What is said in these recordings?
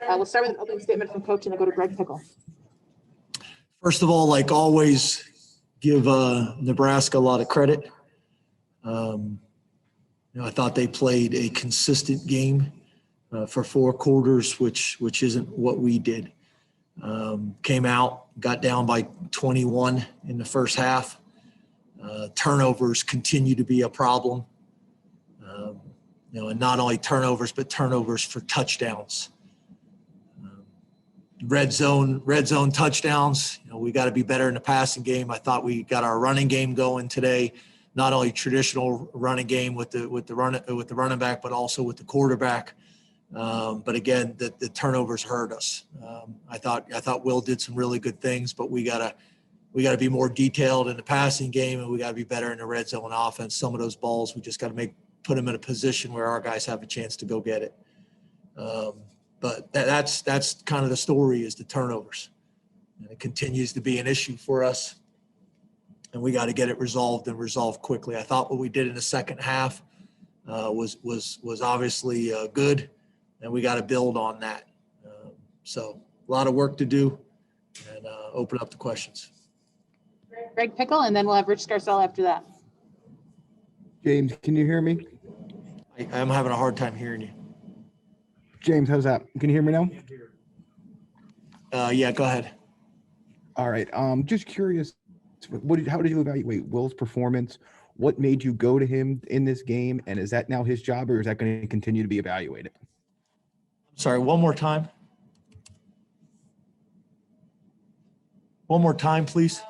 We'll start with an opening statement from coach and then go to Greg Pickle. First of all, like always, give Nebraska a lot of credit. I thought they played a consistent game for 4 quarters, which isn't what we did. Came out, got down by 21 in the first half. Turnovers continue to be a problem. And not only turnovers, but turnovers for touchdowns. Red zone touchdowns. We got to be better in the passing game. I thought we got our running game going today. Not only traditional running game with the running back, but also with the quarterback. But again, the turnovers hurt us. I thought Will did some really good things, but we gotta be more detailed in the passing game, and we gotta be better in the red zone offense. Some of those balls we just got to put them in a position where our guys have a chance to go get it. But that's kind of the story, is the turnovers. And it continues to be an issue for us, and we got to get it resolved and resolved quickly. I thought what we did in the second half was obviously good, and we got to build on that. So a lot of work to do, and open up the questions. Greg Pickle, and then we'll have Rich Scarcella after that. James, can you hear me? I'm having a hard time hearing you. James, how's that? Can you hear me now? Yeah, go ahead. All right. Just curious, how did you evaluate Will's performance? What made you go to him in this game? And is that now his job, or is that going to continue to be evaluated? Sorry, one more time. One more time, please.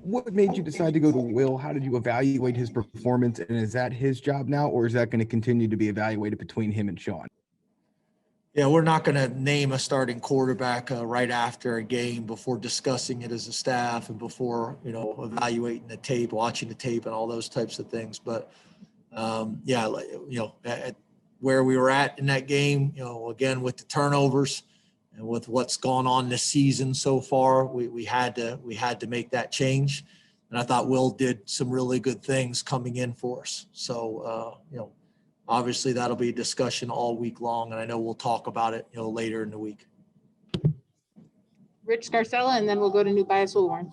What made you decide to go to Will? How did you evaluate his performance? And is that his job now, or is that going to continue to be evaluated between him and Sean? Yeah, we're not going to name a starting quarterback right after a game before discussing it as a staff and before, evaluating the tape, watching the tape and all those types of things. But at where we were at in that game, again, with the turnovers and with what's gone on this season so far, we had to make that change. And I thought Will did some really good things coming in for us. So, obviously that'll be a discussion all week long, and I know we'll talk about it, later in the week. Rich Scarcella, and then we'll go to New Bias Woolworn.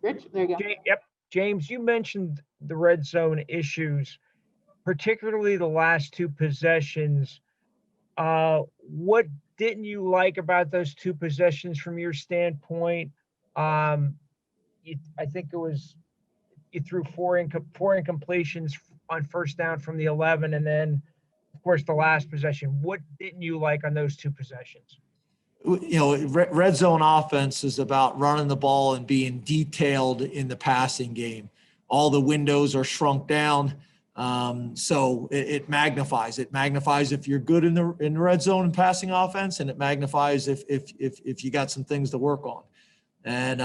Rich, there you go. Yep. James, you mentioned the red zone issues, particularly the last 2 possessions. What didn't you like about those 2 possessions from your standpoint? I think it was you threw 4 incompletions on first down from the 11, and then, of course, the last possession. What didn't you like on those 2 possessions? Red zone offense is about running the ball and being detailed in the passing game. All the windows are shrunk down, so it magnifies. It magnifies if you're good in the red zone and passing offense, and it magnifies if you got some things to work on. And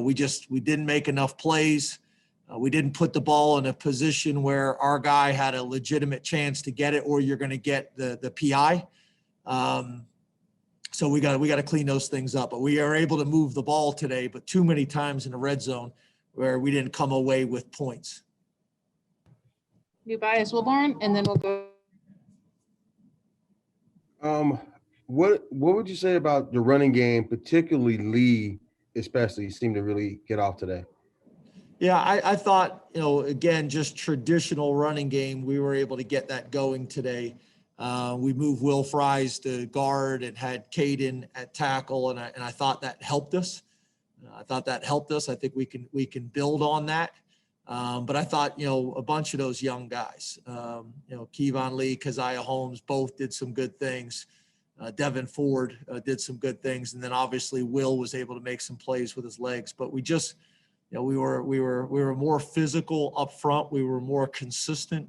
we didn't make enough plays. We didn't put the ball in a position where our guy had a legitimate chance to get it, or you're going to get the PI. So we got to clean those things up. But we are able to move the ball today, but too many times in the red zone where we didn't come away with points. New Bias Woolworn, and then we'll go. What would you say about the running game, particularly Lee, especially, seemed to really get off today? Yeah, I thought, again, just traditional running game, we were able to get that going today. We moved Will Fries to guard and had Caden at tackle, and I thought that helped us. I think we can build on that. But I thought, a bunch of those young guys, Kevon Lee, Keziah Holmes, both did some good things. Devin Ford did some good things, and then obviously Will was able to make some plays with his legs. But we just, we were more physical up front. We were more consistent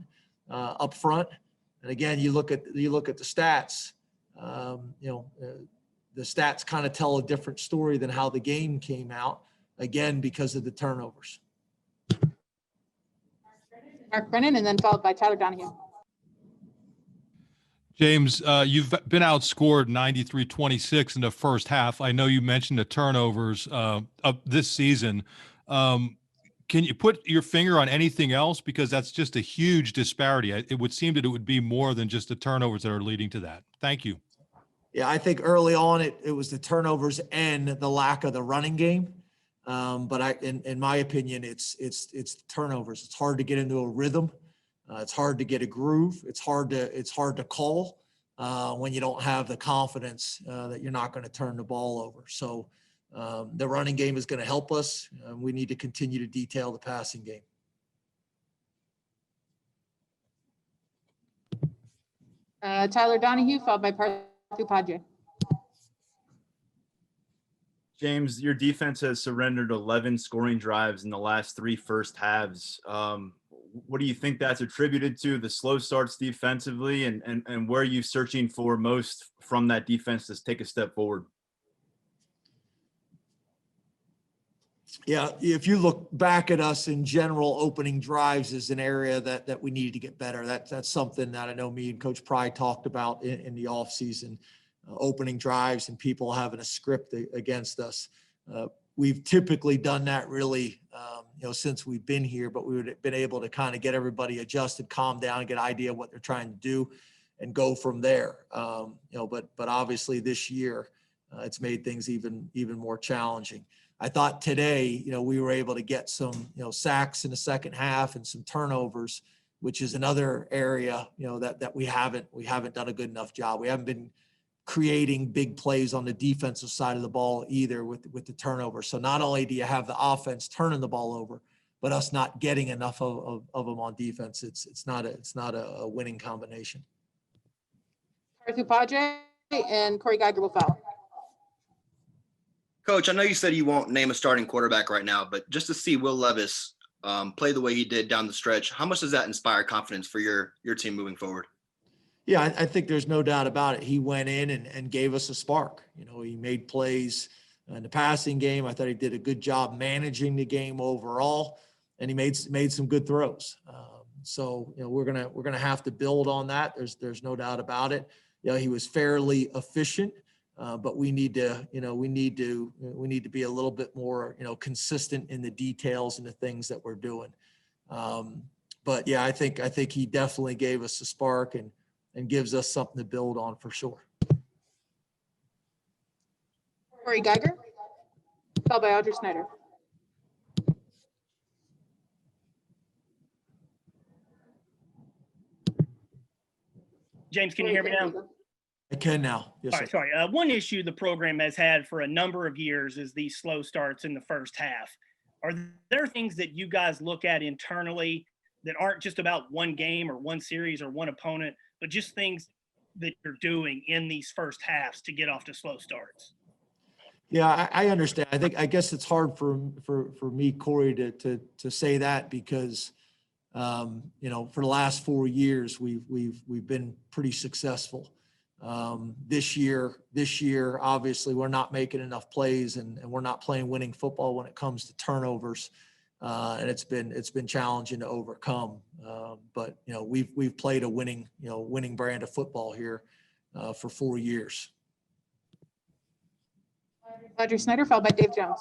up front. And again, you look at the stats. The stats kind of tell a different story than how the game came out. Again, because of the turnovers. Mark Brennan, and then followed by Tyler Donahue. James, you've been outscored 93-26 in the first half. I know you mentioned the turnovers of this season. Can you put your finger on anything else? Because that's just a huge disparity. It would seem that it would be more than just the turnovers that are leading to that. Thank you. Yeah, I think early on it was the turnovers and the lack of the running game. But in my opinion, it's turnovers. It's hard to get into a rhythm. It's hard to get a groove. It's hard to call when you don't have the confidence that you're not going to turn the ball over. So the running game is going to help us. We need to continue to detail the passing game. Tyler Donahue, followed by Parthu Padre. James, your defense has surrendered 11 scoring drives in the last 3 first halves. What do you think that's attributed to, the slow starts defensively, and where are you searching for most from that defense to take a step forward? Yeah, if you look back at us in general, opening drives is an area that we need to get better. That's something that I know me and Coach Pry talked about in the offseason, opening drives and people having a script against us. We've typically done that really, since we've been here, but we've been able to kind of get everybody adjusted, calm down, get an idea of what they're trying to do and go from there. But obviously this year it's made things even more challenging. I thought today, we were able to get some, sacks in the second half and some turnovers, which is another area, that we haven't done a good enough job. We haven't been creating big plays on the defensive side of the ball either with the turnover. So not only do you have the offense turning the ball over, but us not getting enough of them on defense. It's not a winning combination. Parthu Padre and Corey Geiger will follow. Coach, I know you said you won't name a starting quarterback right now, but just to see Will Levis play the way he did down the stretch, how much does that inspire confidence for your team moving forward? Yeah, I think there's no doubt about it. He went in and gave us a spark. He made plays in the passing game. I thought he did a good job managing the game overall, and he made some good throws. So we're gonna have to build on that. There's no doubt about it. He was fairly efficient. But we need to be a little bit more, consistent in the details and the things that we're doing. But yeah, I think he definitely gave us a spark and gives us something to build on for sure. Corey Geiger, followed by Audrey Snyder. James, can you hear me now? I can now. Yes, All right, sorry. One issue the program has had for a number of years is these slow starts in the first half. Are there things that you guys look at internally that aren't just about one game or one series or one opponent, but just things that you're doing in these first halves to get off to slow starts? Yeah, I understand. I guess it's hard for me, Corey, to say that because for the last 4 years we've been pretty successful. This year, obviously we're not making enough plays and we're not playing winning football when it comes to turnovers. And it's been challenging to overcome. But we've played a winning brand of football here for 4 years. Audrey Snyder, followed by Dave Jones.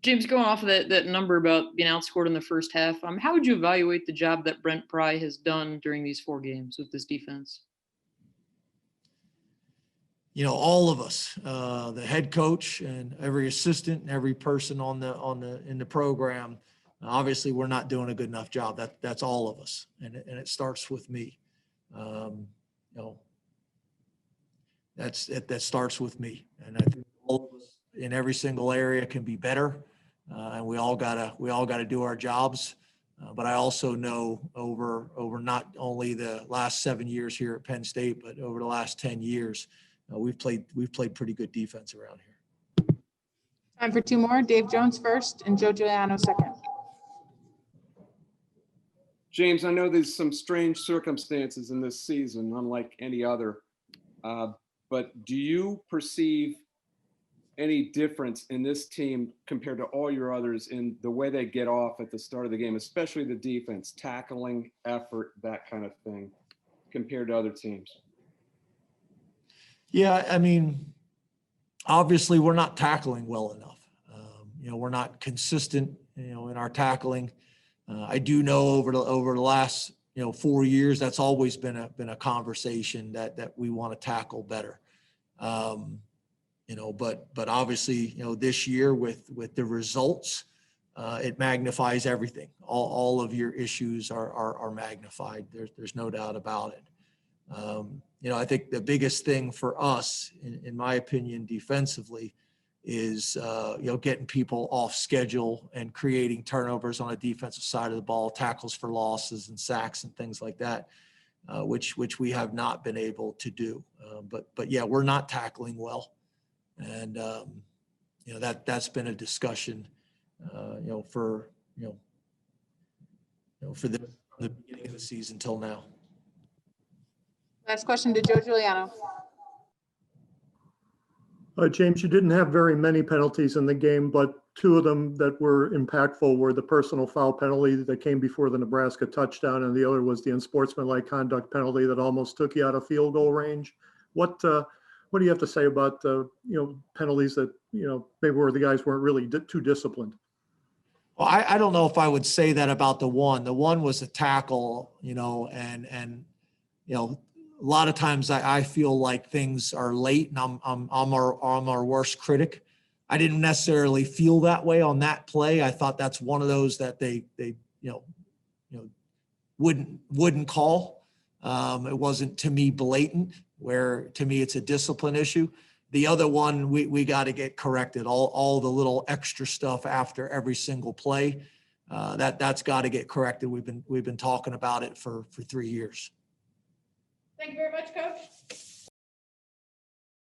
James, going off of that number about being outscored in the first half, how would you evaluate the job that Brent Pry has done during these 4 games with this defense? All of us, the head coach and every assistant and every person in the program, obviously we're not doing a good enough job. That's all of us. And it starts with me. That starts with me. And I think all of us in every single area can be better. And we all gotta do our jobs. But I also know over not only the last 7 years here at Penn State, but over the last 10 years, we've played pretty good defense around here. Time for 2 more. Dave Jones first and Joe Giuliano second. James, I know there's some strange circumstances in this season, unlike any other. But do you perceive any difference in this team compared to all your others in the way they get off at the start of the game, especially the defense, tackling, effort, that kind of thing, compared to other teams? Yeah, obviously we're not tackling well enough. we're not consistent, in our tackling. I do know over the last, 4 years, that's always been a conversation that we want to tackle better. But obviously, this year with the results, it magnifies everything. All of your issues are magnified. There's no doubt about it. I think the biggest thing for us, in my opinion, defensively, is getting people off schedule and creating turnovers on the defensive side of the ball, tackles for losses and sacks and things like that, which we have not been able to do. But yeah, we're not tackling well, and that's been a discussion, for the beginning of the season till now. Last question to Joe Giuliano. James, you didn't have very many penalties in the game, but two of them that were impactful were the personal foul penalty that came before the Nebraska touchdown, and the other was the unsportsmanlike conduct penalty that almost took you out of field goal range. What do you have to say about penalties that maybe where the guys weren't really too disciplined? Well, I don't know if I would say that about the one. The one was a tackle, and a lot of times I feel like things are late, and I'm our worst critic. I didn't necessarily feel that way on that play. I thought that's one of those that they wouldn't call. It wasn't, to me, blatant, where to me it's a discipline issue. The other one, we got to get corrected. All the little extra stuff after every single play, that's got to get corrected. We've been talking about it for 3 years. Thank you very much, Coach.